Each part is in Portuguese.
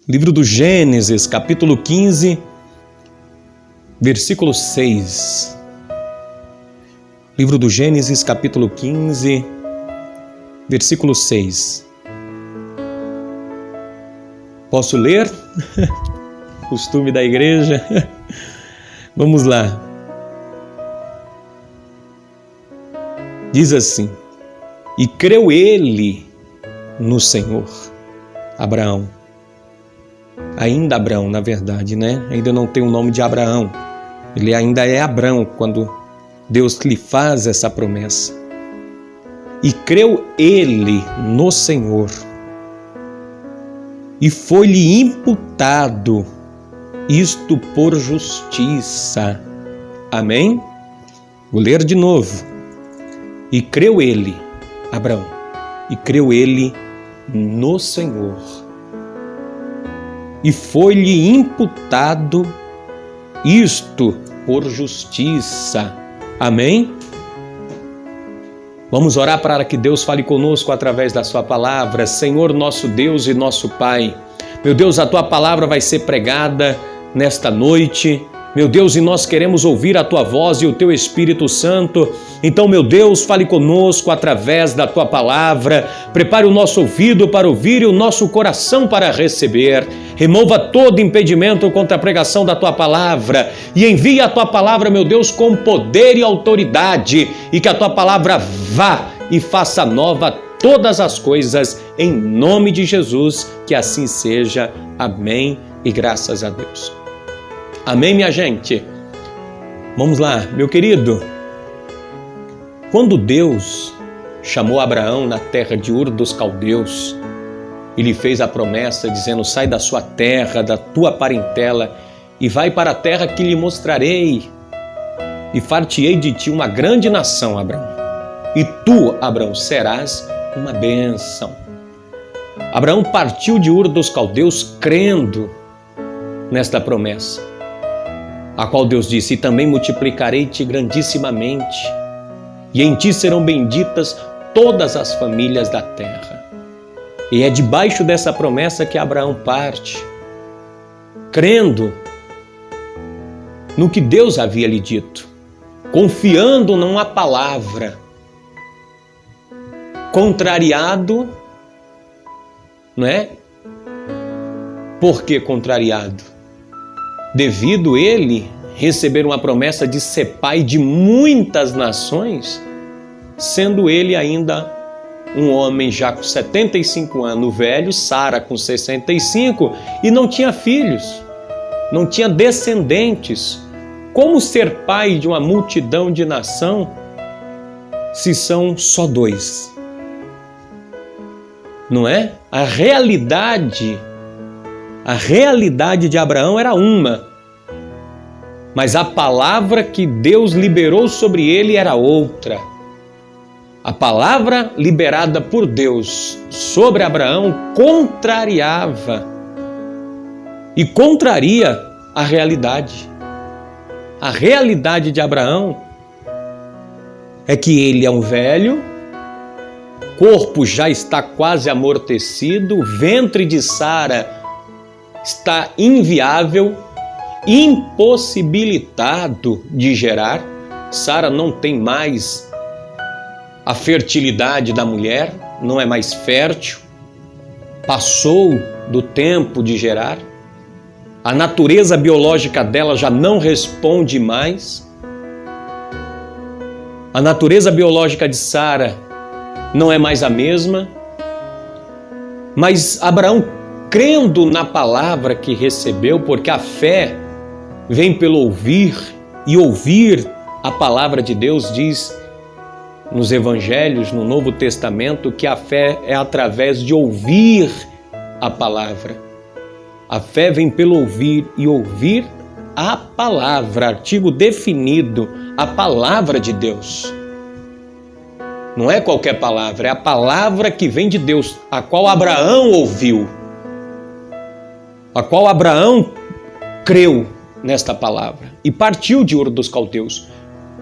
Livro do Gênesis, capítulo 15, versículo 6. Livro do Gênesis, capítulo 15, versículo 6. Posso ler? Costume da igreja. Vamos lá. Diz assim: e creu ele no Senhor, Abraão. Ainda Abraão, na verdade, né? Ainda não tem o nome de Abraão. Ele ainda é Abrão quando Deus lhe faz essa promessa. E creu ele no Senhor, e foi-lhe imputado isto por justiça. Amém? Vou ler de novo. E creu ele, Abraão, e creu ele no Senhor, e foi-lhe imputado isto por justiça. Amém? Vamos orar para que Deus fale conosco através da sua palavra. Senhor, nosso Deus e nosso Pai, meu Deus, a tua palavra vai ser pregada nesta noite, meu Deus, e nós queremos ouvir a tua voz e o teu Espírito Santo. Então, meu Deus, fale conosco através da tua palavra. Prepare o nosso ouvido para ouvir e o nosso coração para receber. Remova todo impedimento contra a pregação da tua palavra e envie a tua palavra, meu Deus, com poder e autoridade, e que a tua palavra vá e faça nova todas as coisas, em nome de Jesus, que assim seja. Amém e graças a Deus. Amém, minha gente? Vamos lá, meu querido. Quando Deus chamou Abraão na terra de Ur dos Caldeus, ele fez a promessa dizendo: sai da sua terra, da tua parentela, e vai para a terra que lhe mostrarei, e far-te-ei de ti uma grande nação, Abraão. E tu, Abraão, serás uma bênção. Abraão partiu de Ur dos Caldeus crendo nesta promessa, a qual Deus disse: e também multiplicarei-te grandissimamente, e em ti serão benditas todas as famílias da terra. E é debaixo dessa promessa que Abraão parte, crendo no que Deus havia lhe dito, confiando numa palavra, contrariado, não é? Por que contrariado? Devido ele receber uma promessa de ser pai de muitas nações, sendo ele ainda um homem já com 75 anos, velho, Sara com 65, e não tinha filhos, não tinha descendentes. Como ser pai de uma multidão de nação se são só dois? Não é? A realidade de Abraão era uma, mas a palavra que Deus liberou sobre ele era outra. A palavra liberada por Deus sobre Abraão contrariava e contraria a realidade. A realidade de Abraão é que ele é um velho, corpo já está quase amortecido, o ventre de Sara está inviável, impossibilitado de gerar. Sara não tem mais a fertilidade da mulher, não é mais fértil, passou do tempo de gerar, a natureza biológica dela já não responde mais, a natureza biológica de Sara não é mais a mesma, mas Abraão, crendo na palavra que recebeu, porque a fé vem pelo ouvir, e ouvir a palavra de Deus, diz nos evangelhos, no Novo Testamento, que a fé é através de ouvir a palavra. A fé vem pelo ouvir, e ouvir a palavra, artigo definido, a palavra de Deus. Não é qualquer palavra, é a palavra que vem de Deus, a qual Abraão ouviu, a qual Abraão creu nesta palavra e partiu de Ur dos Caldeus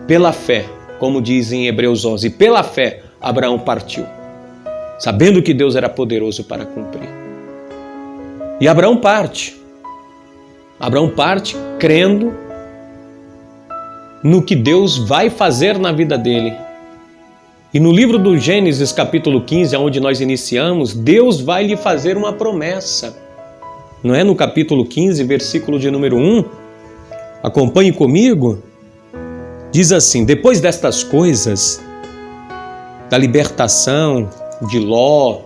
pela fé, como diz em Hebreus 11, pela fé Abraão partiu, sabendo que Deus era poderoso para cumprir. E Abraão parte. Abraão parte crendo no que Deus vai fazer na vida dele. E no livro do Gênesis, capítulo 15, onde nós iniciamos, Deus vai lhe fazer uma promessa. Não é no capítulo 15, versículo de número 1? Acompanhe comigo. Diz assim: depois destas coisas, da libertação de Ló,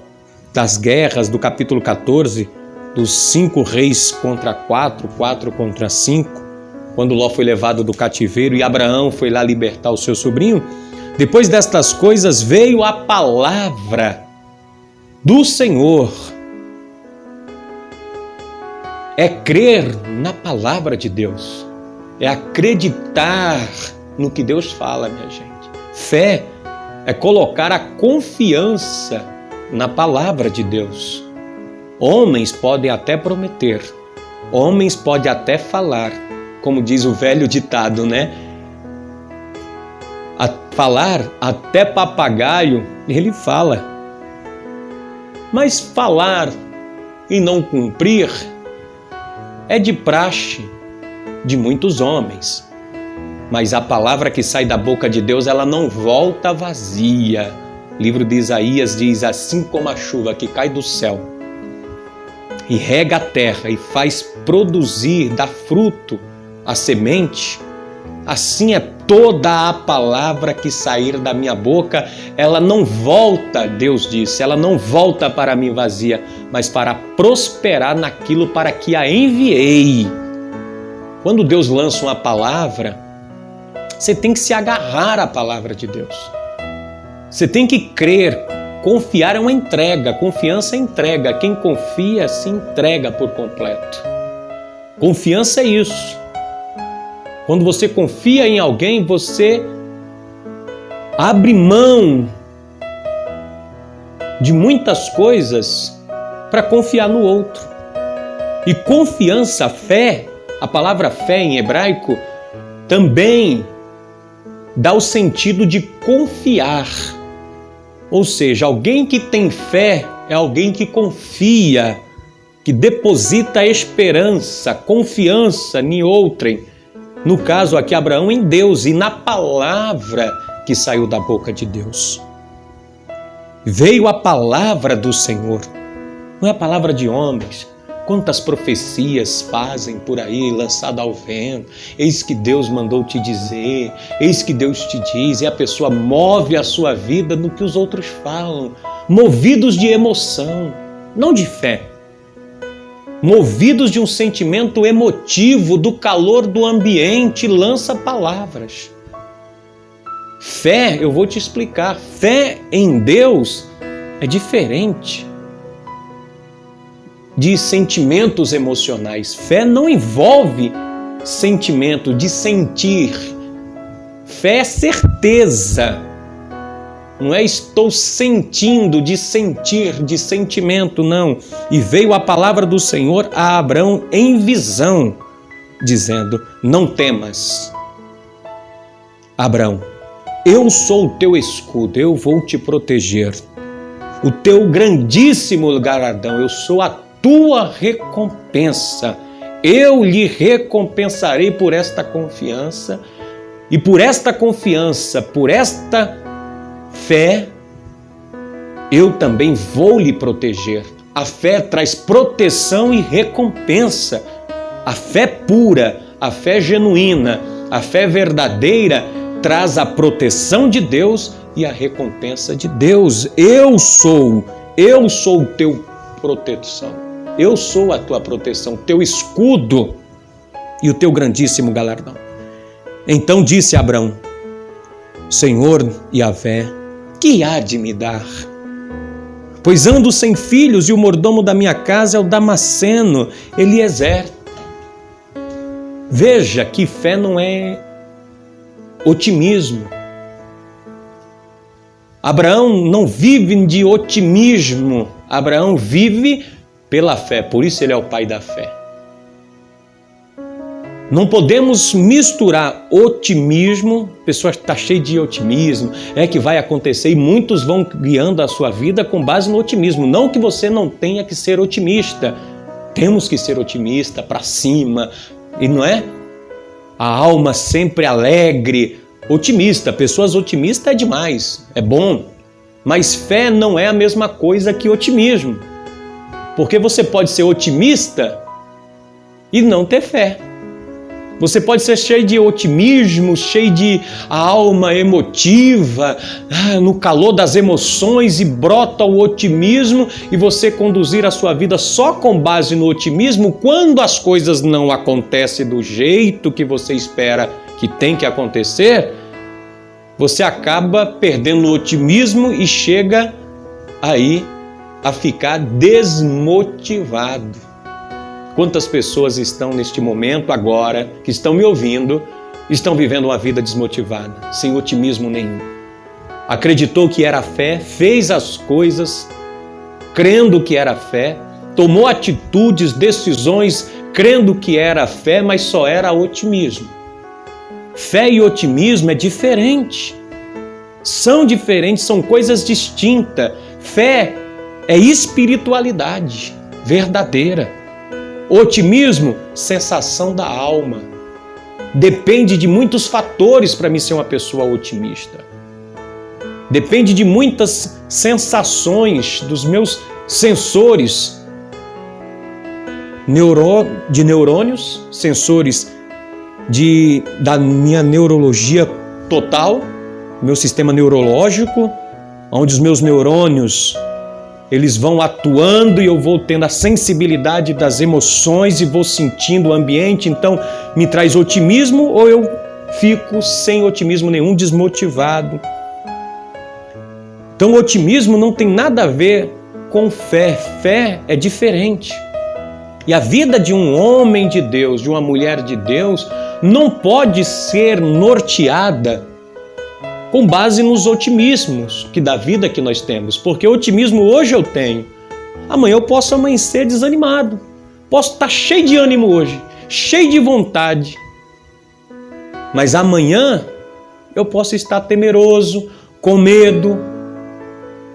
das guerras do capítulo 14, dos 5 reis contra 4, 4 contra 5, quando Ló foi levado do cativeiro e Abraão foi lá libertar o seu sobrinho, depois destas coisas veio a palavra do Senhor. É crer na palavra de Deus, é acreditar no que Deus fala, minha gente. Fé é colocar a confiança na palavra de Deus. Homens podem até prometer, homens podem até falar, como diz o velho ditado, né? A falar, até papagaio ele fala. Mas falar e não cumprir é de praxe de muitos homens. Mas a palavra que sai da boca de Deus, ela não volta vazia. O livro de Isaías diz: assim como a chuva que cai do céu e rega a terra e faz produzir, dá fruto a semente, assim é toda a palavra que sair da minha boca, ela não volta, Deus disse, ela não volta para mim vazia, mas para prosperar naquilo para que a enviei. Quando Deus lança uma palavra, você tem que se agarrar à palavra de Deus. Você tem que crer. Confiar é uma entrega, confiança é entrega. Quem confia se entrega por completo. Confiança é isso. Quando você confia em alguém, você abre mão de muitas coisas para confiar no outro. E confiança, fé, a palavra fé em hebraico também dá o sentido de confiar. Ou seja, alguém que tem fé é alguém que confia, que deposita esperança, confiança em outrem. No caso aqui, Abraão em Deus e na palavra que saiu da boca de Deus. Veio a palavra do Senhor, não é a palavra de homens. Quantas profecias fazem por aí, lançada ao vento. Eis que Deus mandou te dizer, eis que Deus te diz, e a pessoa move a sua vida no que os outros falam, movidos de emoção, não de fé. Movidos de um sentimento emotivo, do calor do ambiente, lança palavras. Fé, eu vou te explicar, fé em Deus é diferente de sentimentos emocionais. Fé não envolve sentimento de sentir. Fé é certeza. Não é estou sentindo de sentir, de sentimento, não. E veio a palavra do Senhor a Abraão em visão, dizendo: não temas, Abraão, eu sou o teu escudo, eu vou te proteger. O teu grandíssimo galardão, eu sou a tua recompensa. Eu lhe recompensarei por esta confiança, e por esta confiança, por esta fé, eu também vou lhe proteger. A fé traz proteção e recompensa. A fé pura, a fé genuína, a fé verdadeira traz a proteção de Deus e a recompensa de Deus. Eu sou o teu proteção. Eu sou a tua proteção, teu escudo e o teu grandíssimo galardão. Então disse Abraão: Senhor Yahvé, que há de me dar? Pois ando sem filhos e o mordomo da minha casa é o Damasceno, Eliezer. Veja que fé não é otimismo. Abraão não vive de otimismo, Abraão vive pela fé, por isso ele é o pai da fé. Não podemos misturar otimismo, a pessoa está cheia de otimismo, é que vai acontecer, e muitos vão guiando a sua vida com base no otimismo. Não que você não tenha que ser otimista, Temos que ser otimista, para cima, e não é? A alma sempre alegre, otimista. Pessoas otimistas é demais, é bom. Mas fé não é a mesma coisa que otimismo. Porque você pode ser otimista e não ter fé. Você pode ser cheio de otimismo, cheio de alma emotiva, no calor das emoções, e brota o otimismo, e você conduzir a sua vida só com base no otimismo. Quando as coisas não acontecem do jeito que você espera que tem que acontecer, você acaba perdendo o otimismo e chega aí a ficar desmotivado. Quantas pessoas estão neste momento agora, que estão me ouvindo, estão vivendo uma vida desmotivada, sem otimismo nenhum. Acreditou que era fé, fez as coisas crendo que era fé, tomou atitudes, decisões crendo que era fé, mas só era otimismo. Fé e otimismo é diferente. São diferentes, são coisas distintas. Fé é espiritualidade verdadeira. Otimismo, sensação da alma. Depende de muitos fatores para mim ser uma pessoa otimista. Depende de muitas sensações, dos meus sensores de neurônios, sensores da minha neurologia total, meu sistema neurológico, onde os meus neurônios eles vão atuando e eu vou tendo a sensibilidade das emoções e vou sentindo o ambiente. Então me traz otimismo, ou eu fico sem otimismo nenhum, desmotivado. Então o otimismo não tem nada a ver com fé. Fé é diferente. E a vida de um homem de Deus, de uma mulher de Deus, não pode ser norteada com base nos otimismos da vida que nós temos. Porque otimismo hoje eu tenho, amanhã eu posso amanhecer desanimado, posso estar cheio de ânimo hoje, cheio de vontade, mas amanhã eu posso estar temeroso, com medo.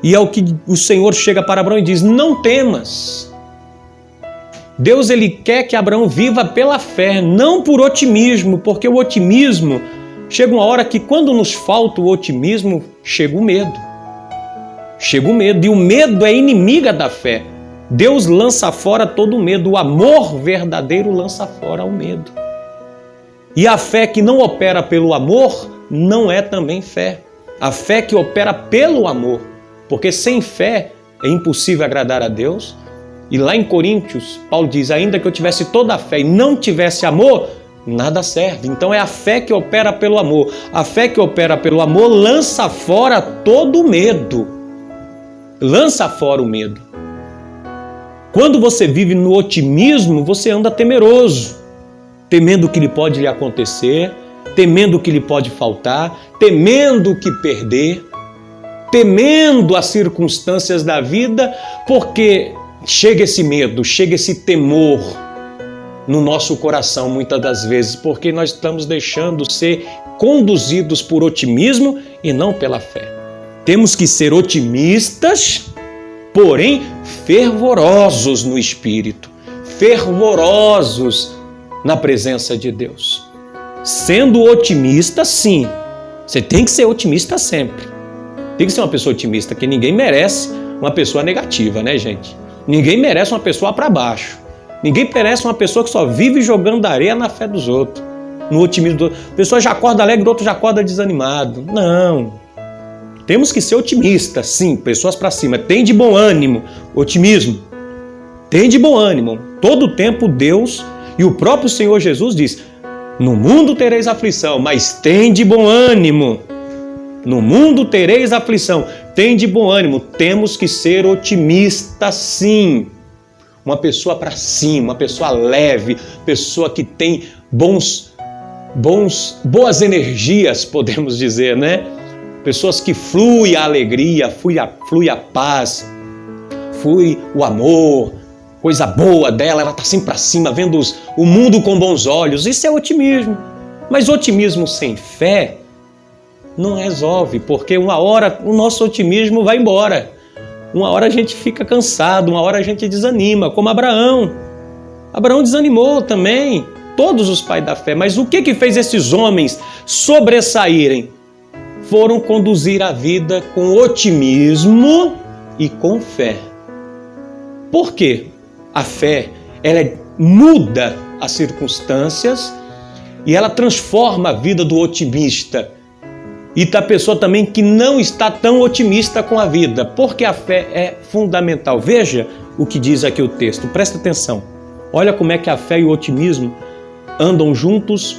E é o que o Senhor chega para Abraão e diz: não temas. Deus ele quer que Abraão viva pela fé, não por otimismo, porque o otimismo, chega uma hora que quando nos falta o otimismo, chega o medo. Chega o medo, e o medo é inimiga da fé. Deus lança fora todo o medo, o amor verdadeiro lança fora o medo. E a fé que não opera pelo amor, não é também fé. A fé que opera pelo amor, porque sem fé é impossível agradar a Deus. E lá em Coríntios, Paulo diz: ainda que eu tivesse toda a fé e não tivesse amor, nada serve. Então é a fé que opera pelo amor. A fé que opera pelo amor lança fora todo o medo. Lança fora o medo. Quando você vive no otimismo, você anda temeroso, temendo o que lhe pode lhe acontecer, temendo o que lhe pode faltar, temendo o que perder, temendo as circunstâncias da vida, porque chega esse medo, chega esse temor no nosso coração muitas das vezes, porque nós estamos deixando ser conduzidos por otimismo e não pela fé. Temos que ser otimistas, porém fervorosos no Espírito, fervorosos na presença de Deus. Sendo otimista, sim, você tem que ser otimista sempre. Tem que ser uma pessoa otimista, que ninguém merece uma pessoa negativa, né, gente? Ninguém merece uma pessoa para baixo. Ninguém merece uma pessoa que só vive jogando areia na fé dos outros, no otimismo do outro. A pessoa já acorda alegre, o outro já acorda desanimado. Não. Temos que ser otimistas, sim, pessoas para cima. Tem de bom ânimo, otimismo. Tem de bom ânimo. Todo o tempo Deus e o próprio Senhor Jesus diz: no mundo tereis aflição, mas tem de bom ânimo. No mundo tereis aflição, tem de bom ânimo. Temos que ser otimistas, sim. Uma pessoa para cima, uma pessoa leve, pessoa que tem boas energias, podemos dizer, né? Pessoas que flui a alegria, flui a paz, flui o amor, coisa boa dela, ela está sempre para cima, vendo o mundo com bons olhos. Isso é otimismo. Mas otimismo sem fé não resolve, porque uma hora o nosso otimismo vai embora. Uma hora a gente fica cansado, uma hora a gente desanima, como Abraão. Abraão desanimou também, todos os pais da fé. Mas o que fez esses homens sobressaírem? Foram conduzir a vida com otimismo e com fé. Por quê? A fé, ela muda as circunstâncias e ela transforma a vida do otimista e da pessoa também que não está tão otimista com a vida, porque a fé é fundamental. Veja o que diz aqui o texto, presta atenção. Olha como é que a fé e o otimismo andam juntos,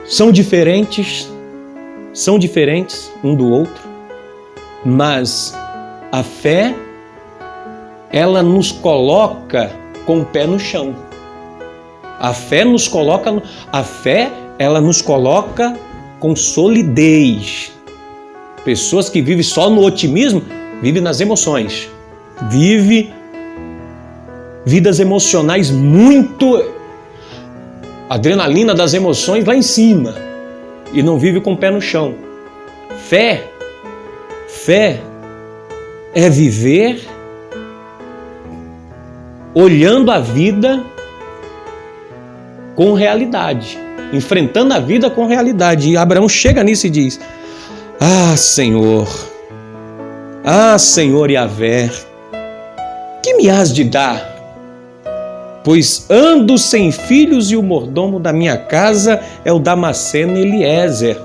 são diferentes um do outro, mas a fé, ela nos coloca com o pé no chão. A fé, ela nos coloca com solidez. Pessoas que vivem só no otimismo, vivem nas emoções. Vive vidas emocionais muito... adrenalina das emoções lá em cima. E não vive com o pé no chão. Fé é viver olhando a vida com realidade, enfrentando a vida com realidade. E Abraão chega nisso e diz: Senhor Yahvé, que me has de dar? Pois ando sem filhos e o mordomo da minha casa é o Damasceno Eliezer.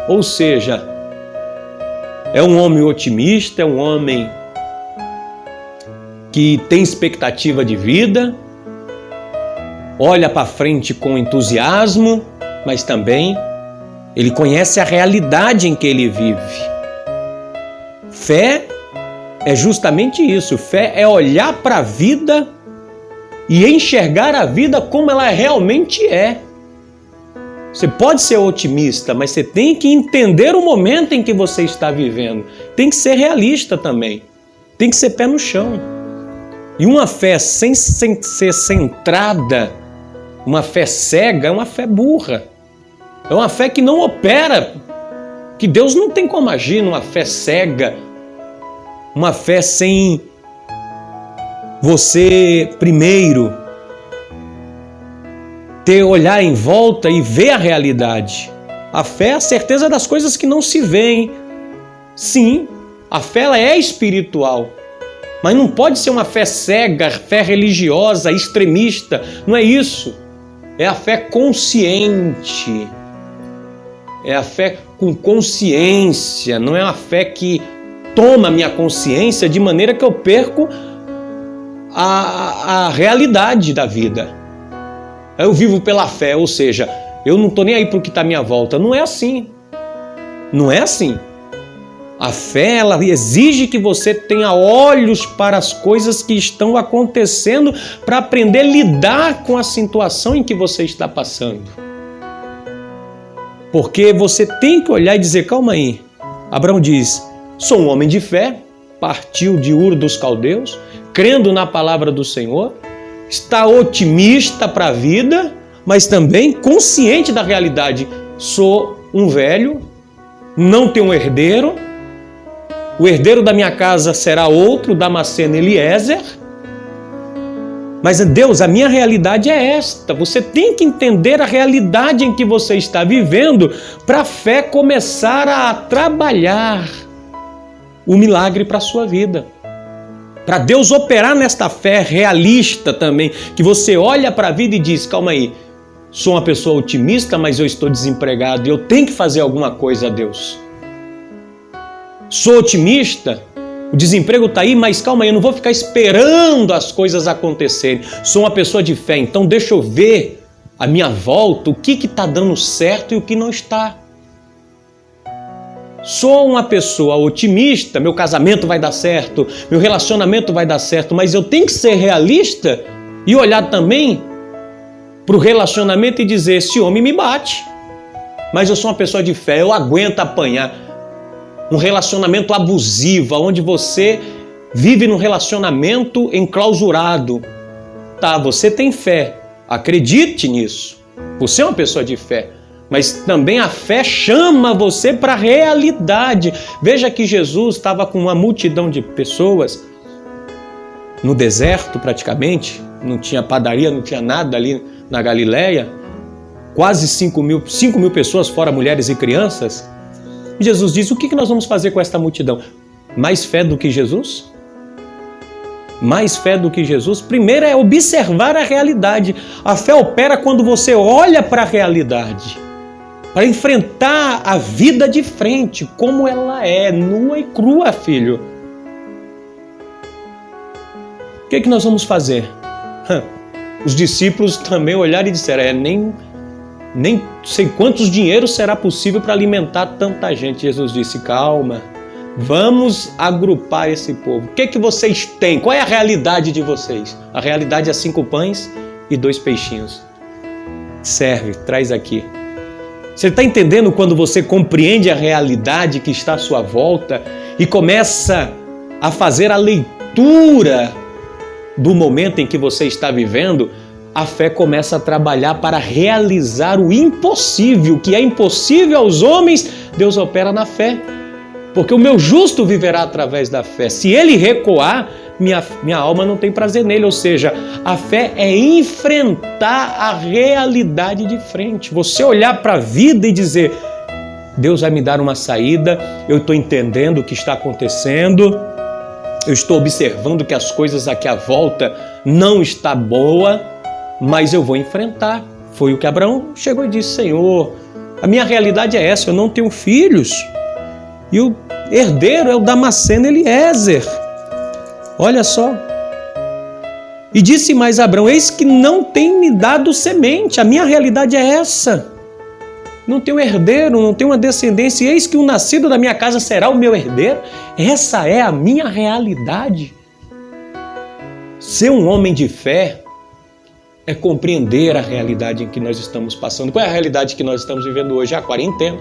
Ou seja, é um homem otimista, é um homem que tem expectativa de vida, olha para frente com entusiasmo, mas também ele conhece a realidade em que ele vive. Fé é justamente isso. Fé é olhar para a vida e enxergar a vida como ela realmente é. Você pode ser otimista, mas você tem que entender o momento em que você está vivendo. Tem que ser realista também. Tem que ser pé no chão. E uma fé sem ser centrada, uma fé cega, é uma fé burra. É uma fé que não opera, que Deus não tem como agir numa fé cega, uma fé sem você primeiro olhar em volta e ver a realidade. A fé é a certeza das coisas que não se veem. Sim, a fé ela é espiritual, mas não pode ser uma fé cega, fé religiosa, extremista. Não é isso. É a fé consciente. É a fé com consciência. Não é uma fé que toma a minha consciência de maneira que eu perco a realidade da vida. Eu vivo pela fé, ou seja, eu não estou nem aí para o que está à minha volta. Não é assim. Não é assim. A fé, ela exige que você tenha olhos para as coisas que estão acontecendo para aprender a lidar com a situação em que você está passando. Porque você tem que olhar e dizer, calma aí. Abraão diz, sou um homem de fé, partiu de Ur dos Caldeus, crendo na palavra do Senhor, está otimista para a vida, mas também consciente da realidade. Sou um velho, não tenho um herdeiro, o herdeiro da minha casa será outro, Damasceno Eliezer. Mas Deus, a minha realidade é esta. Você tem que entender a realidade em que você está vivendo para a fé começar a trabalhar o milagre para a sua vida. Para Deus operar nesta fé realista também, que você olha para a vida e diz, calma aí, sou uma pessoa otimista, mas eu estou desempregado e eu tenho que fazer alguma coisa a Deus. Sou otimista, o desemprego está aí, mas calma aí, eu não vou ficar esperando as coisas acontecerem. Sou uma pessoa de fé, então deixa eu ver à minha volta o que está dando certo e o que não está. Sou uma pessoa otimista, meu casamento vai dar certo, meu relacionamento vai dar certo, mas eu tenho que ser realista e olhar também para o relacionamento e dizer, esse homem me bate, mas eu sou uma pessoa de fé, eu aguento apanhar. Um relacionamento abusivo, onde você vive num relacionamento enclausurado. Tá, você tem fé, acredite nisso, você é uma pessoa de fé. Mas também a fé chama você para a realidade. Veja que Jesus estava com uma multidão de pessoas no deserto praticamente, não tinha padaria, não tinha nada ali na Galileia, quase 5 mil pessoas, fora mulheres e crianças. Jesus disse: o que nós vamos fazer com esta multidão? Mais fé do que Jesus? Mais fé do que Jesus? Primeiro é observar a realidade. A fé opera quando você olha para a realidade, para enfrentar a vida de frente, como ela é, nua e crua, filho. O que nós vamos fazer? Os discípulos também olharam e disseram: nem sei quantos dinheiros será possível para alimentar tanta gente. Jesus disse: calma, vamos agrupar esse povo. O que vocês têm? Qual é a realidade de vocês? A realidade é 5 pães e 2 peixinhos. Serve, traz aqui. Você está entendendo quando você compreende a realidade que está à sua volta e começa a fazer a leitura do momento em que você está vivendo? A fé começa a trabalhar para realizar o impossível. O que é impossível aos homens, Deus opera na fé. Porque o meu justo viverá através da fé. Se ele recuar, minha alma não tem prazer nele. Ou seja, a fé é enfrentar a realidade de frente. Você olhar para a vida e dizer: Deus vai me dar uma saída, eu estou entendendo o que está acontecendo, eu estou observando que as coisas aqui à volta não estão boas, mas eu vou enfrentar. Foi o que Abraão chegou e disse: Senhor, a minha realidade é essa, eu não tenho filhos. E o herdeiro é o Damasceno Eliezer. Olha só. E disse mais Abraão: eis que não tem me dado semente. A minha realidade é essa. Não tenho herdeiro, não tenho uma descendência. E eis que o nascido da minha casa será o meu herdeiro. Essa é a minha realidade. Ser um homem de fé é compreender a realidade em que nós estamos passando. Qual é a realidade que nós estamos vivendo hoje? A quarentena.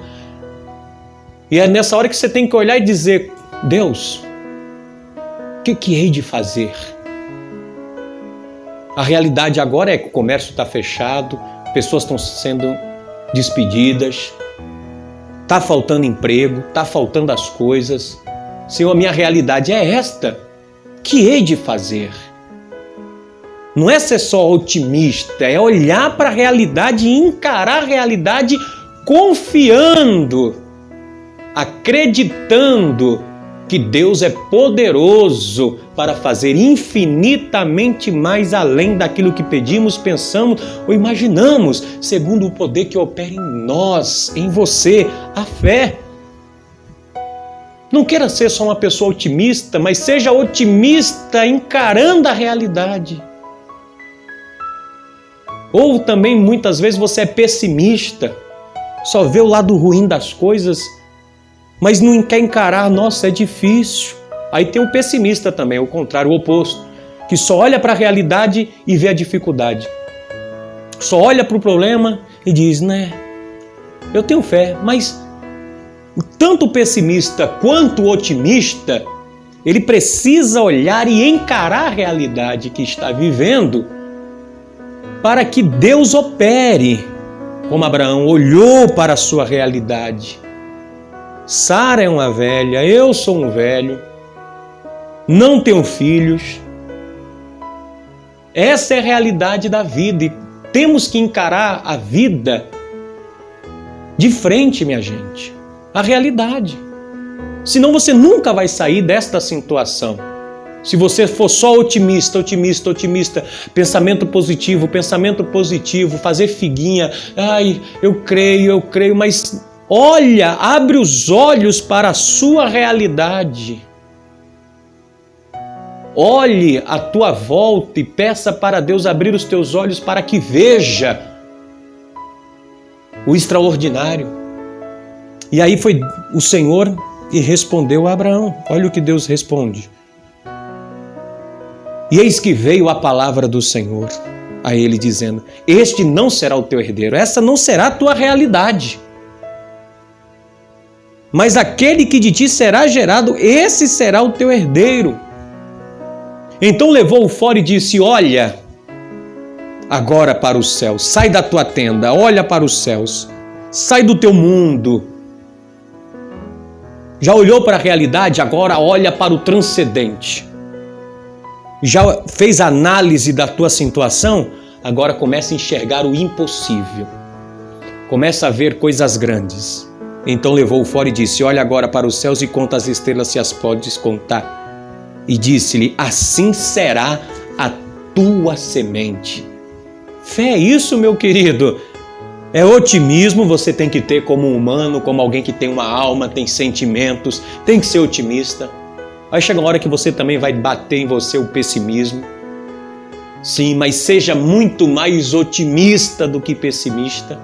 E é nessa hora que você tem que olhar e dizer: Deus, o que hei de fazer? A realidade agora é que o comércio está fechado, pessoas estão sendo despedidas, está faltando emprego, está faltando as coisas. Senhor, a minha realidade é esta. O que hei de fazer? Não é ser só otimista, é olhar para a realidade e encarar a realidade confiando, acreditando que Deus é poderoso para fazer infinitamente mais além daquilo que pedimos, pensamos ou imaginamos, segundo o poder que opera em nós, em você, a fé. Não queira ser só uma pessoa otimista, mas seja otimista encarando a realidade. Ou também muitas vezes você é pessimista, só vê o lado ruim das coisas, mas não quer encarar. Nossa, é difícil. Aí tem o pessimista também, o contrário, o oposto, que só olha para a realidade e vê a dificuldade. Só olha para o problema e diz: né, eu tenho fé. Mas tanto o pessimista quanto o otimista, ele precisa olhar e encarar a realidade que está vivendo para que Deus opere, como Abraão olhou para a sua realidade. Sara é uma velha, eu sou um velho, não tenho filhos. Essa é a realidade da vida e temos que encarar a vida de frente, minha gente. A realidade. Senão você nunca vai sair desta situação. Se você for só otimista, pensamento positivo, fazer figuinha, ai, eu creio, mas olha, abre os olhos para a sua realidade. Olhe à tua volta e peça para Deus abrir os teus olhos para que veja o extraordinário. E aí foi o Senhor e respondeu a Abraão. Olha o que Deus responde. E eis que veio a palavra do Senhor a ele dizendo: este não será o teu herdeiro, essa não será a tua realidade. Mas aquele que de ti será gerado, esse será o teu herdeiro. Então levou-o fora e disse: olha agora para os céus, sai da tua tenda, olha para os céus, sai do teu mundo. Já olhou para a realidade, agora olha para o transcendente. Já fez análise da tua situação? Agora começa a enxergar o impossível. Começa a ver coisas grandes. Então levou-o fora e disse: olha agora para os céus e conta as estrelas, se as podes contar. E disse-lhe: assim será a tua semente. Fé é isso, meu querido. É otimismo, você tem que ter como humano, como alguém que tem uma alma, tem sentimentos, tem que ser otimista. Vai chegar uma hora que você também vai bater em você o pessimismo. Sim, mas seja muito mais otimista do que pessimista.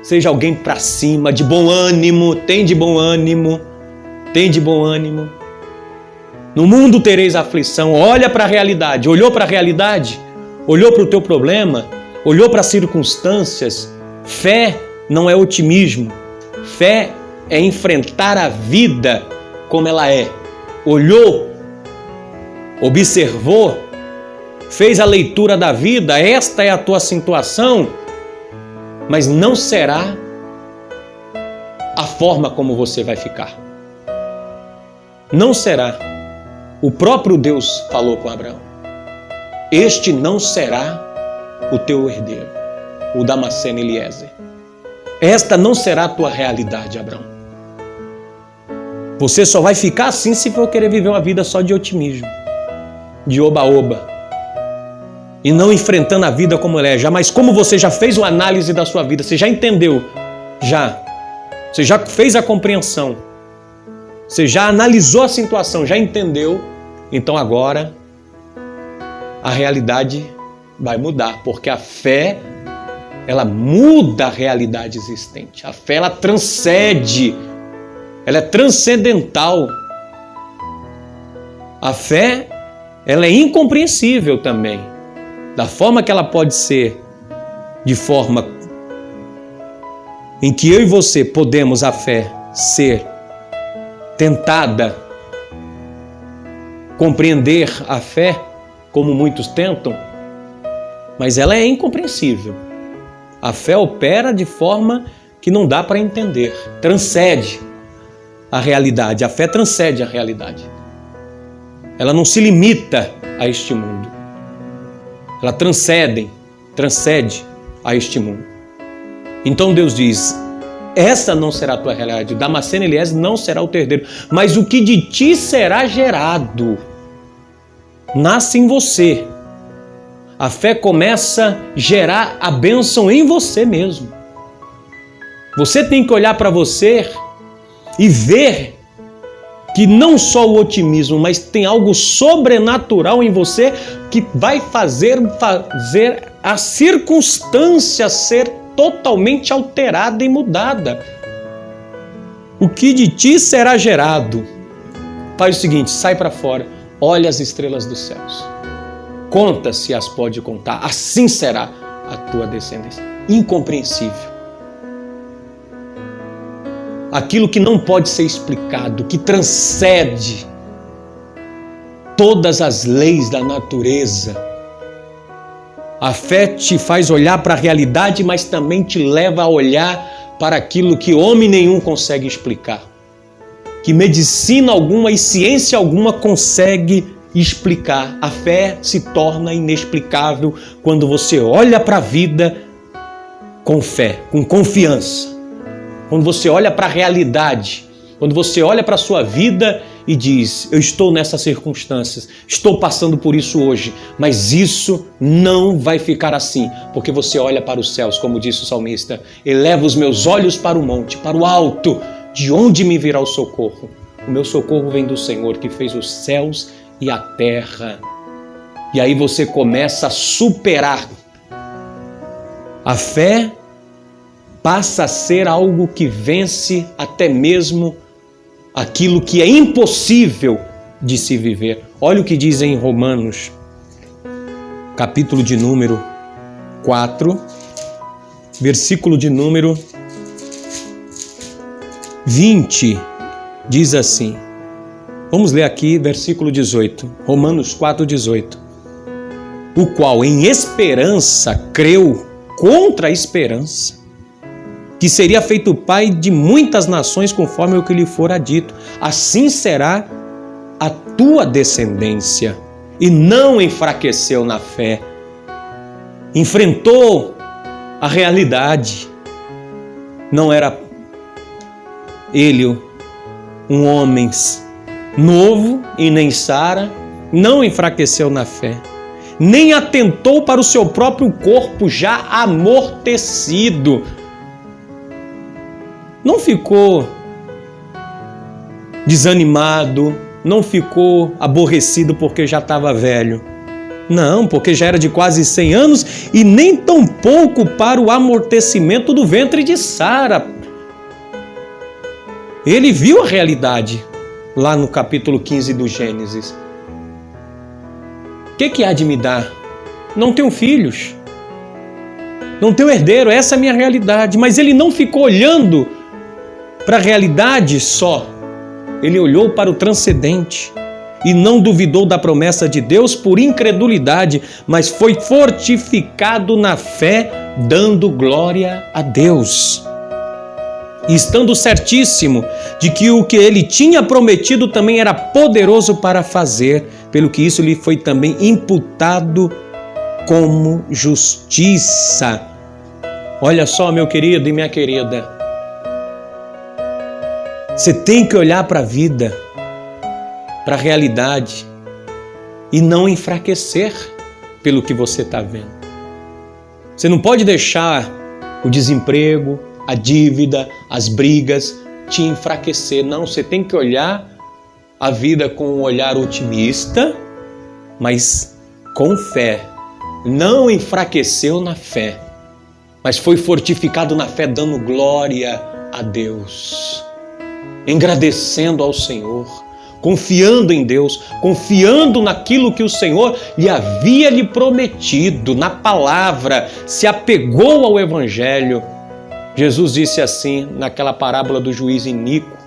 Seja alguém para cima, de bom ânimo, tem de bom ânimo. No mundo tereis aflição. Olha para a realidade. Olhou para a realidade? Olhou para o teu problema? Olhou para as circunstâncias? Fé não é otimismo. Fé é enfrentar a vida como ela é. Olhou, observou, fez a leitura da vida. Esta é a tua situação, mas não será a forma como você vai ficar. Não será. O próprio Deus falou com Abraão: este não será o teu herdeiro, o Damasceno Eliezer. Esta não será a tua realidade, Abraão. Você só vai ficar assim se for querer viver uma vida só de otimismo, de oba-oba, e não enfrentando a vida como ela é. Mas como você já fez uma análise da sua vida, você já entendeu, você já fez a compreensão, você já analisou a situação, já entendeu, então agora a realidade vai mudar, porque a fé, ela muda a realidade existente. A fé, ela transcende, ela é transcendental. A fé, ela é incompreensível também. Da forma que ela pode ser, de forma em que eu e você podemos, a fé, ser tentada, compreender a fé, como muitos tentam, mas ela é incompreensível. A fé opera de forma que não dá para entender, transcende a realidade. A fé transcende a realidade. Ela não se limita a este mundo. Ela transcende a este mundo. Então Deus diz: essa não será a tua realidade, o Damasceno Eliezer não será o teu herdeiro, mas o que de ti será gerado nasce em você. A fé começa a gerar a bênção em você mesmo. Você tem que olhar para você e ver que não só o otimismo, mas tem algo sobrenatural em você que vai fazer a circunstância ser totalmente alterada e mudada. O que de ti será gerado? Faz o seguinte, sai para fora, olha as estrelas dos céus. Conta se as pode contar, assim será a tua descendência. Incompreensível. Aquilo que não pode ser explicado, que transcende todas as leis da natureza. A fé te faz olhar para a realidade, mas também te leva a olhar para aquilo que homem nenhum consegue explicar. Que medicina alguma e ciência alguma consegue explicar. A fé se torna inexplicável quando você olha para a vida com fé, com confiança. Quando você olha para a realidade, quando você olha para a sua vida e diz: eu estou nessas circunstâncias, estou passando por isso hoje, mas isso não vai ficar assim, porque você olha para os céus, como disse o salmista: eleva os meus olhos para o monte, para o alto, de onde me virá o socorro? O meu socorro vem do Senhor, que fez os céus e a terra. E aí você começa a superar. A fé passa a ser algo que vence até mesmo aquilo que é impossível de se viver. Olha o que diz em Romanos, capítulo de número 4, versículo de número 20, diz assim. Vamos ler aqui, versículo 18, Romanos 4, 18. O qual em esperança creu contra a esperança, que seria feito pai de muitas nações, conforme o que lhe fora dito. Assim será a tua descendência. e não enfraqueceu na fé. Enfrentou a realidade. Não era ele um homem novo e nem Sara, não enfraqueceu na fé, nem atentou para o seu próprio corpo já amortecido. Não ficou desanimado, não ficou aborrecido porque já estava velho. Não, porque já era de quase 100 anos e nem tão pouco para o amortecimento do ventre de Sara. Ele viu a realidade lá no capítulo 15 do Gênesis. O que há de me dar? Não tenho filhos, não tenho herdeiro, essa é a minha realidade. Mas ele não ficou olhando para a realidade só, ele olhou para o transcendente e não duvidou da promessa de Deus por incredulidade, mas foi fortificado na fé, dando glória a Deus. E estando certíssimo de que o que ele tinha prometido também era poderoso para fazer, pelo que isso lhe foi também imputado como justiça. Olha só, meu querido e minha querida, você tem que olhar para a vida, para a realidade e não enfraquecer pelo que você está vendo. Você não pode deixar o desemprego, a dívida, as brigas te enfraquecer. Não, você tem que olhar a vida com um olhar otimista, mas com fé. Não enfraqueceu na fé, mas foi fortificado na fé, dando glória a Deus, agradecendo ao Senhor, confiando em Deus, confiando naquilo que o Senhor lhe prometido, na palavra, se apegou ao Evangelho. Jesus disse assim naquela parábola do juiz iníquo,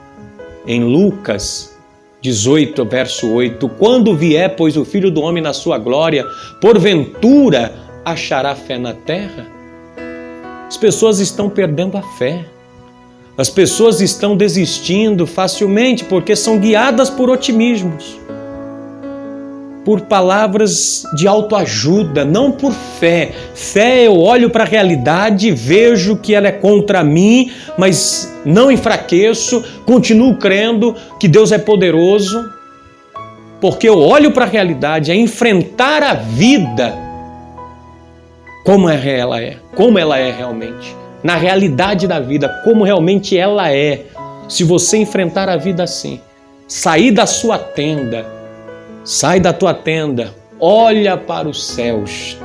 em Lucas 18, verso 8, quando vier, pois, o Filho do Homem na sua glória, porventura achará fé na terra? As pessoas estão perdendo a fé. As pessoas estão desistindo facilmente porque são guiadas por otimismos, por palavras de autoajuda, não por fé. Fé, eu olho para a realidade, vejo que ela é contra mim, mas não enfraqueço, continuo crendo que Deus é poderoso, porque eu olho para a realidade, é enfrentar a vida como ela é realmente. Na realidade da vida, como realmente ela é. Se você enfrentar a vida assim, sair da sua tenda, sai da tua tenda, olha para os céus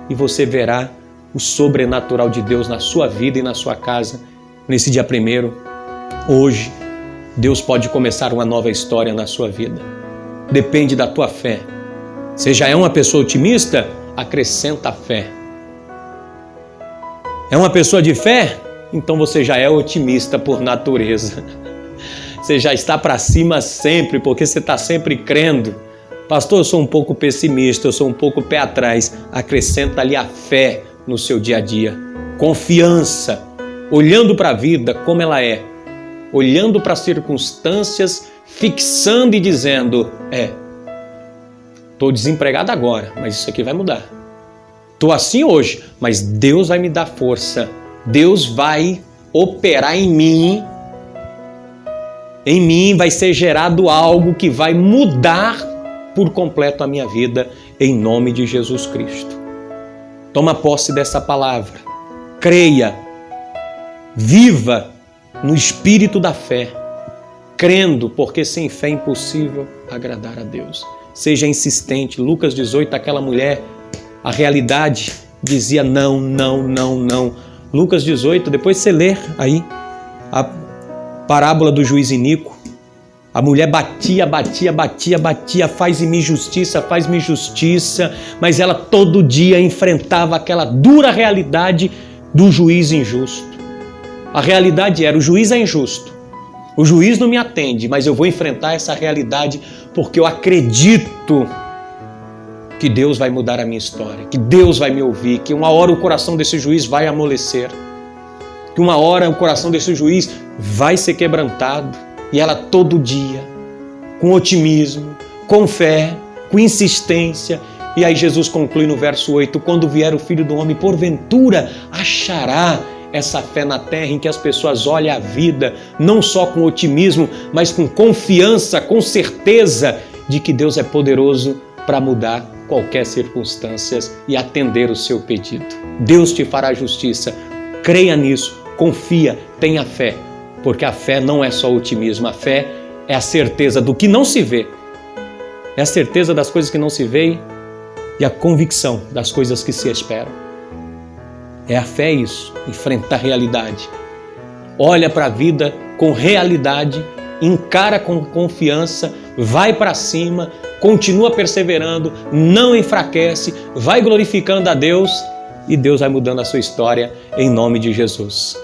e você verá o sobrenatural de Deus na sua vida e na sua casa. Nesse dia 1º, hoje, Deus pode começar uma nova história na sua vida. Depende da tua fé. Você já é uma pessoa otimista? Acrescenta a fé. É uma pessoa de fé? Então você já é otimista por natureza. Você já está para cima sempre, porque você está sempre crendo. Pastor, eu sou um pouco pessimista, eu sou um pouco pé atrás. Acrescenta ali a fé no seu dia a dia. Confiança, olhando para a vida como ela é. Olhando para as circunstâncias, fixando e dizendo, estou desempregado agora, mas isso aqui vai mudar. Estou assim hoje, mas Deus vai me dar força. Deus vai operar em mim. Em mim vai ser gerado algo que vai mudar por completo a minha vida, em nome de Jesus Cristo. Toma posse dessa palavra. Creia. Viva no espírito da fé. Crendo, porque sem fé é impossível agradar a Deus. Seja insistente. Lucas 18, aquela mulher, a realidade dizia não, não, não, não. Lucas 18, depois você lê aí a parábola do juiz iníquo. A mulher batia, faz-me justiça, mas ela todo dia enfrentava aquela dura realidade do juiz injusto. A realidade era, o juiz é injusto, o juiz não me atende, mas eu vou enfrentar essa realidade porque eu acredito que Deus vai mudar a minha história, que Deus vai me ouvir, que uma hora o coração desse juiz vai amolecer, que uma hora o coração desse juiz vai ser quebrantado. E ela todo dia, com otimismo, com fé, com insistência. E aí Jesus conclui no verso 8, quando vier o Filho do Homem, porventura achará essa fé na terra em que as pessoas olham a vida não só com otimismo, mas com confiança, com certeza de que Deus é poderoso para mudar qualquer circunstância e atender o seu pedido. Deus te fará justiça. Creia nisso, confia, tenha fé, porque a fé não é só otimismo, a fé é a certeza do que não se vê, é a certeza das coisas que não se veem e a convicção das coisas que se esperam. É a fé isso, enfrenta a realidade. Olha para a vida com realidade, encara com confiança, vai para cima, continua perseverando, não enfraquece, vai glorificando a Deus e Deus vai mudando a sua história em nome de Jesus.